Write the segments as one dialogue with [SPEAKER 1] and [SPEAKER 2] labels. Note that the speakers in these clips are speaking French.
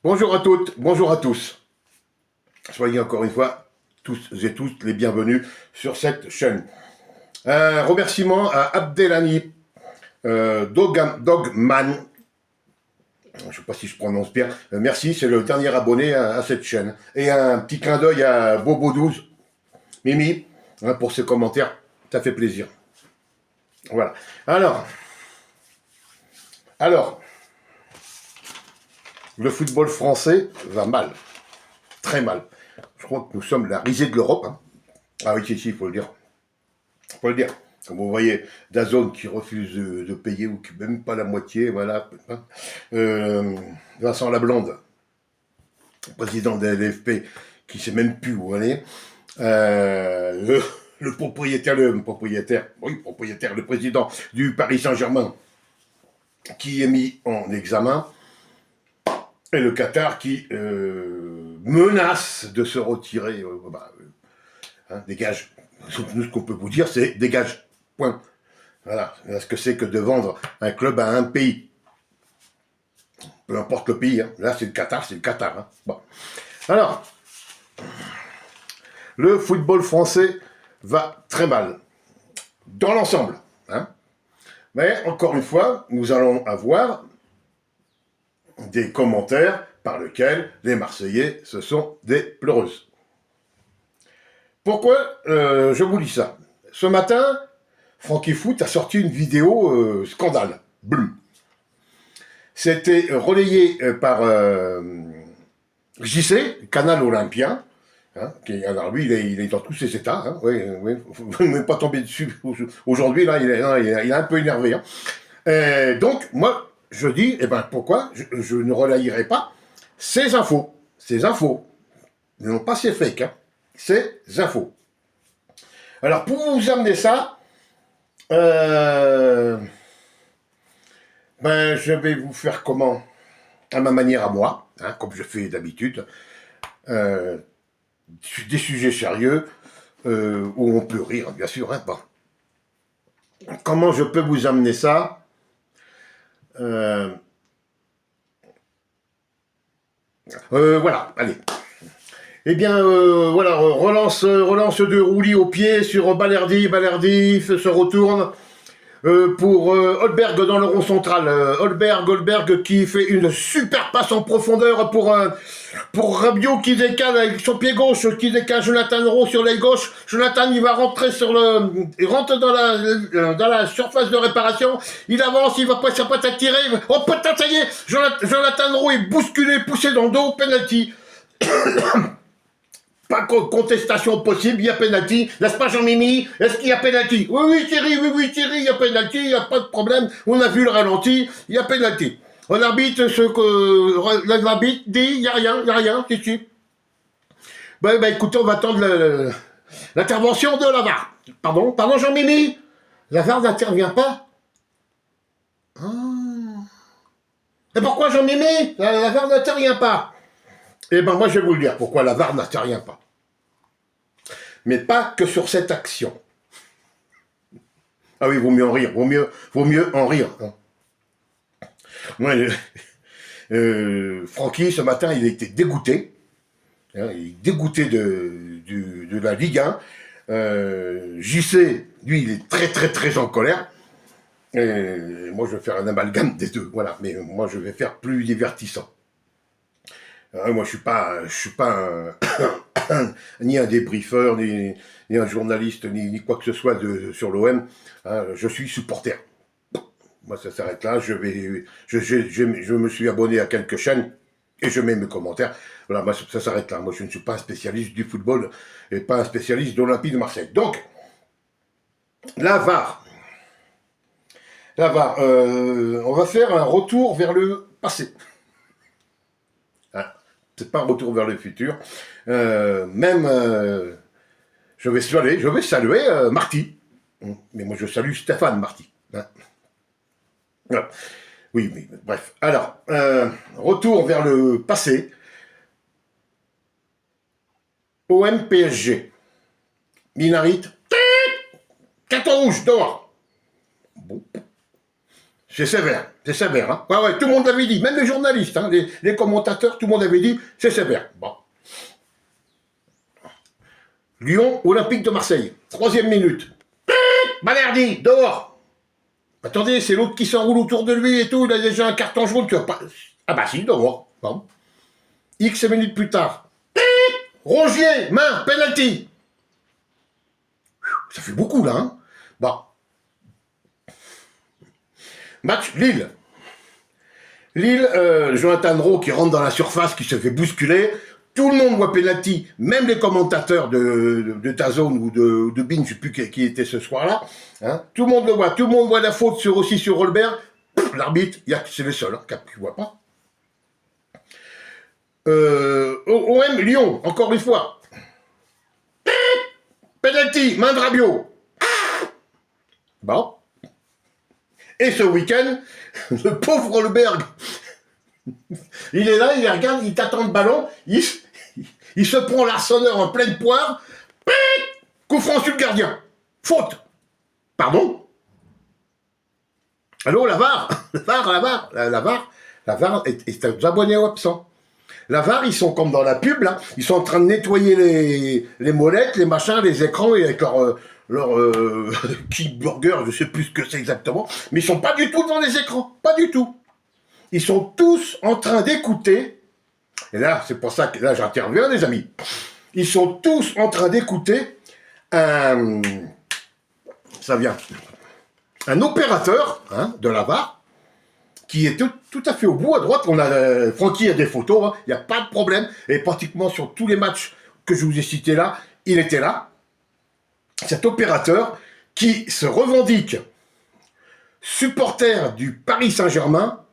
[SPEAKER 1] Bonjour à toutes, bonjour à tous. Soyez encore une fois tous et toutes les bienvenus sur cette chaîne. Un remerciement à Abdelhani Dogman. Je ne sais pas si je prononce bien. Merci, c'est le dernier abonné à cette chaîne. Et un petit clin d'œil à Bobo12, Mimi, pour ses commentaires. Ça fait plaisir. Voilà. Alors, le football français va mal. Très mal. Je crois que nous sommes la risée de l'Europe. Hein. Ah oui, il faut le dire. Il faut le dire. Comme vous voyez, DAZN qui refuse de payer, ou qui même pas la moitié, voilà. Vincent Lablande, président de la LFP, qui sait même plus où aller. Le propriétaire, le président du Paris Saint-Germain, qui est mis en examen. Et le Qatar qui menace de se retirer. Dégage. Nous, ce qu'on peut vous dire, c'est dégage. Point. Voilà. Ce que c'est que de vendre un club à un pays. Peu importe le pays. Hein. Là, c'est le Qatar, c'est le Qatar. Hein. Bon. Alors, le football français va très mal. Dans l'ensemble. Hein. Mais, encore une fois, nous allons avoir des commentaires par lesquels les Marseillais, ce sont des pleureuses. Pourquoi je vous lis ça? Ce matin, Francky Foot a sorti une vidéo scandale. Blum. C'était relayé par JC, Canal Olympien. Hein, alors lui, il est dans tous ses états. Hein, vous ne pas tomber dessus. Aujourd'hui, là, il est un peu énervé. Hein. Donc, moi, je dis, pourquoi je ne relayerai pas ces infos. Ces infos. Non pas ces fakes. Hein. Ces infos. Alors, pour vous amener ça, je vais vous faire comment? À ma manière à moi, hein, comme je fais d'habitude, des sujets sérieux, où on peut rire, bien sûr. Hein, bon. Comment je peux vous amener ça? Voilà, allez. Eh bien, voilà, relance de Roulis au pied sur Balerdi se retourne pour Holberg dans le rond central. Holberg qui fait une super passe en profondeur pour Rabiot qui décale avec son pied gauche, qui décale Jonathan Rowe sur l'aile gauche. Jonathan, il va rentrer il rentre dans la surface de réparation. Il avance, il va pas à tirer. Oh putain, ça y est, Jonathan Rowe est bousculé, poussé dans le dos, penalty. Pas de contestation possible, il y a penalty. N'est-ce pas Jean-Mimi? Est-ce qu'il y a penalty? Oui Thierry, il y a penalty, il n'y a pas de problème. On a vu le ralenti, il y a penalty. L'arbitre dit, il n'y a rien, c'est sûr. Écoutez, on va attendre l'intervention de la VAR. Pardon Jean-Mimi? La VAR n'intervient pas? Et pourquoi Jean-Mimi? La VAR n'intervient pas. Eh ben moi je vais vous le dire pourquoi la VAR n'intervient pas. Mais pas que sur cette action. Ah oui, vaut mieux en rire, vaut mieux en rire. Moi, Francky, ce matin, il était dégoûté. Hein, il est dégoûté de la Ligue 1. JC, lui, il est très en colère. Et moi, je vais faire un amalgame des deux. Voilà, mais moi, je vais faire plus divertissant. Moi, je suis pas ni un débriefeur, ni un journaliste, ni quoi que ce soit sur l'OM. Hein, je suis supporter. Moi, ça s'arrête là. Je me suis abonné à quelques chaînes et je mets mes commentaires. Voilà, moi, ça s'arrête là. Moi, je ne suis pas un spécialiste du football et pas un spécialiste d'Olympique de Marseille. Donc, la VAR. On va faire un retour vers le passé. C'est pas un retour vers le futur. Je vais saluer Marty. Mais moi, je salue Stéphane Marty. Hein. Voilà. Oui, mais bref. Alors, retour vers le passé. OM PSG. Minarit. Carton rouge, dehors. Bon. c'est sévère, hein. Ouais, ouais, tout le monde l'avait dit, même les journalistes, hein, les commentateurs, tout le monde avait dit, c'est sévère. Bon. Lyon, Olympique de Marseille, 3e minute. Balerdi, dehors. Attendez, c'est l'autre qui s'enroule autour de lui et tout, il a déjà un carton jaune, tu vas pas... Ah bah si, dehors. Bon. X minutes plus tard. Rongier, main, penalty. Ça fait beaucoup là, hein. Bon. Match Lille. Lille, Jonathan Rowe qui rentre dans la surface, qui se fait bousculer. Tout le monde voit penalty, même les commentateurs de DAZN ou de BeIN, je ne sais plus qui était ce soir-là. Hein. Tout le monde le voit, tout le monde voit la faute aussi sur Rolbert. L'arbitre, c'est le seul hein, qui ne voit pas. OM Lyon, encore une fois. Penalty, main de Rabiot. Bon. Et ce week-end, le pauvre Rolberg, il est là, il regarde, il t'attend le ballon, il se prend l'Arseneur en pleine poire, coup franc sur le gardien. Faute. Pardon? Allô, la VAR? La VAR est abonné au absent. La VAR, ils sont comme dans la pub, là, ils sont en train de nettoyer les molettes, les machins, les écrans, et avec leur keyburger, je sais plus ce que c'est exactement, mais ils sont pas du tout devant les écrans, pas du tout. Ils sont tous en train d'écouter, et là, c'est pour ça que là, j'interviens, les amis. Ils sont tous en train d'écouter un opérateur hein, de la VAR qui est tout à fait au bout, à droite. On a Francky a des photos, il n'y a pas de problème. Et pratiquement sur tous les matchs que je vous ai cités là, il était là. Cet opérateur qui se revendique supporter du Paris Saint-Germain,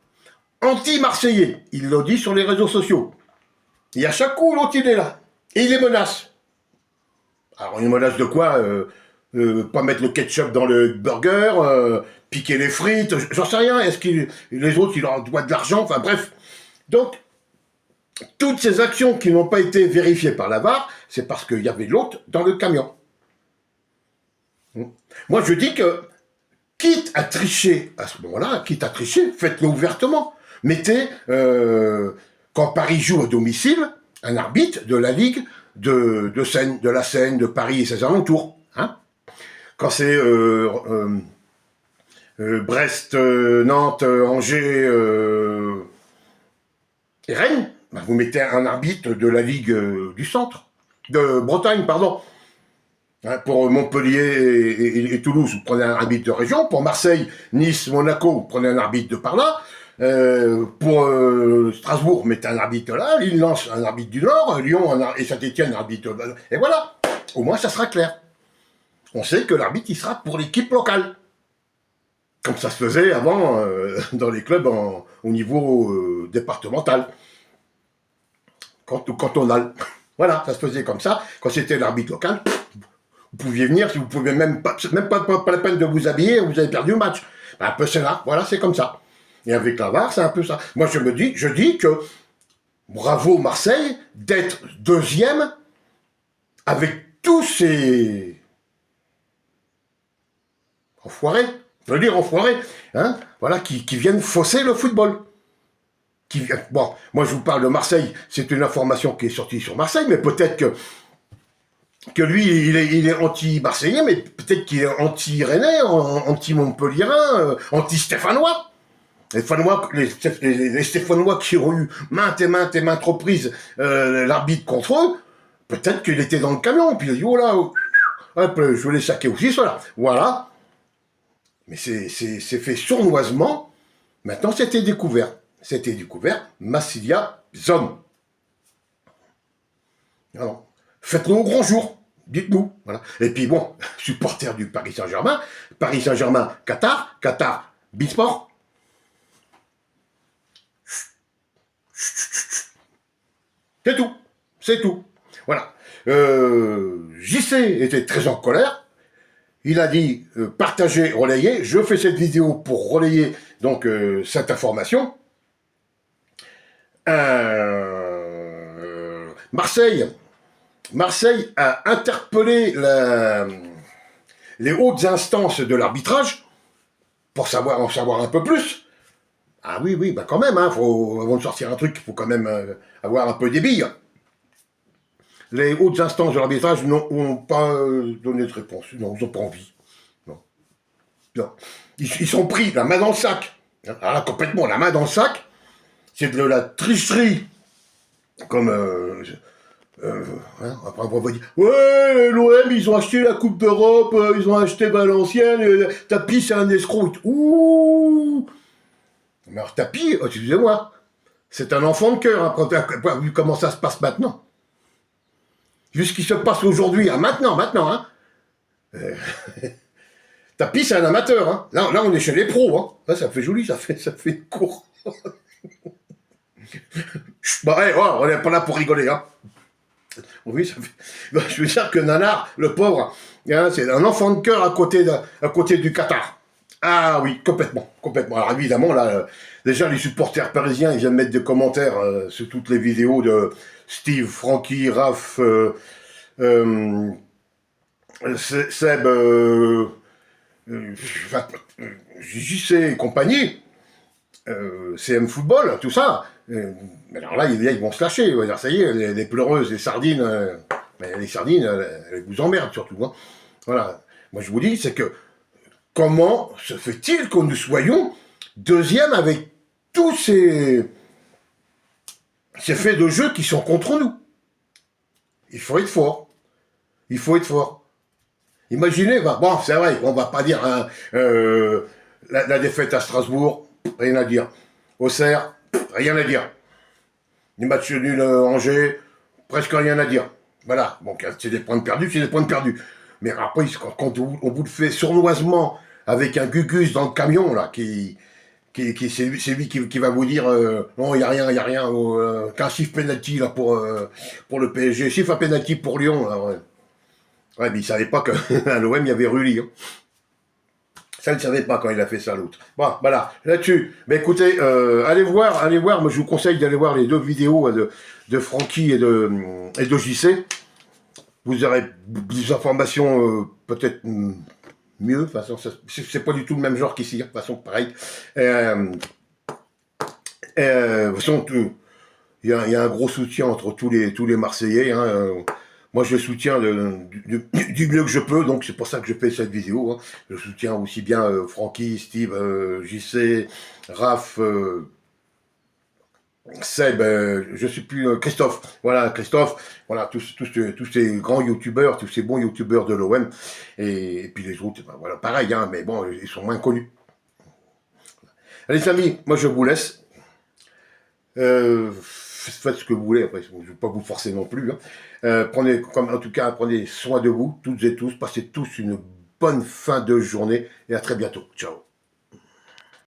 [SPEAKER 1] anti-marseillais. Il l'a dit sur les réseaux sociaux. Et à chaque coup, l'autre, il est là. Et il les menace. Alors, il menace de quoi pas mettre le ketchup dans le burger, piquer les frites, j'en sais rien. Est-ce que les autres, ils leur doivent de l'argent? Enfin, bref. Donc, toutes ces actions qui n'ont pas été vérifiées par la VAR, c'est parce qu'il y avait l'autre dans le camion. Moi, je dis que, quitte à tricher à ce moment-là, faites-le ouvertement. Mettez, quand Paris joue à domicile, un arbitre de la Ligue de la Seine, de Paris et ses alentours. Hein. Quand c'est Brest, Nantes, Angers et Rennes, ben vous mettez un arbitre de la Ligue du Centre, de Bretagne, pardon. Hein, pour Montpellier et Toulouse, vous prenez un arbitre de région. Pour Marseille, Nice, Monaco, vous prenez un arbitre de par là. Pour Strasbourg, mettez un arbitre là. Lille lance un arbitre du Nord. Lyon et Saint-Etienne, un arbitre. Et voilà. Au moins, ça sera clair. On sait que l'arbitre, il sera pour l'équipe locale. Comme ça se faisait avant dans les clubs au niveau départemental. Cantonal. Voilà, ça se faisait comme ça. Quand c'était l'arbitre local, vous pouviez venir, si vous pouviez même pas la peine de vous habiller, vous avez perdu le match. Ben, un peu c'est là, voilà, c'est comme ça. Et avec la VAR, c'est un peu ça. Moi, je dis que bravo Marseille d'être deuxième avec tous ces enfoirés, je veux dire enfoirés, hein, voilà, qui viennent fausser le football. Bon, moi je vous parle de Marseille, c'est une information qui est sortie sur Marseille, mais peut-être que lui, il est anti-marseillais, mais peut-être qu'il est anti-rennais, anti-montpellierin, anti-stéphanois. Les Stéphanois qui ont eu maintes et maintes reprises l'arbitre contre eux, peut-être qu'il était dans le camion, puis il a dit, oh là, hop, je vais les saquer aussi, cela. Voilà. Mais c'est fait sournoisement. Maintenant, c'était découvert. Massilia Zone. Alors, faites-le au grand jour. Dites-nous. Voilà. Et puis bon, supporter du Paris Saint-Germain, Qatar, Beansport. C'est tout. Voilà. JC était très en colère. Il a dit partagez, relayez. Je fais cette vidéo pour relayer donc cette information. Marseille a interpellé les hautes instances de l'arbitrage pour en savoir un peu plus. Ah oui, oui, bah quand même, hein, avant de sortir un truc, il faut quand même avoir un peu des billes. Les hautes instances de l'arbitrage n'ont pas donné de réponse. Non, ils n'ont pas envie. Non. Non. Ils sont pris la main dans le sac. Alors là, complètement, la main dans le sac, c'est de la tricherie. Comme après, on va dire, ouais, l'OM, ils ont acheté la Coupe d'Europe, ils ont acheté Valenciennes, Tapi, c'est un escroc. Ouh. Mais alors, Tapi, excusez-moi, c'est un enfant de cœur, hein, vu comment ça se passe maintenant. Vu ce qui se passe aujourd'hui, hein, maintenant, hein. Tapi, c'est un amateur, hein. Là, on est chez les pros, hein. Là, ça fait joli, ça fait court. Bah, ouais, on n'est pas là pour rigoler, hein. Oui, ça fait... bah, je veux dire que Nanar, le pauvre, hein, c'est un enfant de cœur à côté du Qatar. Ah oui, complètement, complètement. Alors évidemment, là, déjà les supporters parisiens, ils viennent mettre des commentaires sur toutes les vidéos de Steve, Francky, Raph, Seb, JC et compagnie, CM Football, tout ça. Alors là, ils vont se lâcher. Dire, ça y est, les pleureuses, les sardines, mais les sardines, elles vous emmerdent surtout. Hein. Voilà. Moi, je vous dis, c'est que comment se fait-il que nous soyons deuxième avec tous ces faits de jeu qui sont contre nous? Il faut être fort. Il faut être fort. Imaginez, bon, c'est vrai, on va pas dire hein, la défaite à Strasbourg, rien à dire. Auxerre, rien à dire. Les matchs nuls Angers, presque rien à dire. Voilà, bon, c'est des points de perdus, c'est des points de perdus. Mais après, quand on vous le fait sournoisement avec un Gugus dans le camion, là, c'est lui qui va vous dire non, il n'y a rien, qu'un chiffre penalty là, pour le PSG, chiffre à penalty pour Lyon. Là, ouais. Ouais, mais il ne savait pas qu'à l'OM, il y avait Rulli. Hein. Ça, il ne savait pas quand il a fait ça, l'autre. Bon, voilà, là-dessus. Mais écoutez, allez voir, moi je vous conseille d'aller voir les deux vidéos de Francky et de JC. Vous aurez des informations peut-être mieux. De toute façon, c'est pas du tout le même genre qu'ici. Hein. De toute façon, pareil. De toute façon, il y a un gros soutien entre tous les Marseillais. Hein. Moi, je soutiens du mieux que je peux, donc c'est pour ça que je fais cette vidéo. Hein. Je soutiens aussi bien Francky, Steve, JC, Raph, Seb, je sais plus, Christophe. Voilà, Christophe. Voilà, tous ces grands youtubeurs, tous ces bons youtubeurs de l'OM. Et puis les autres, ben, voilà, pareil, hein, mais bon, ils sont moins connus. Allez, les amis, moi je vous laisse. Faites ce que vous voulez, après, je ne vais pas vous forcer non plus. Hein. En tout cas, prenez soin de vous, toutes et tous. Passez tous une bonne fin de journée et à très bientôt. Ciao.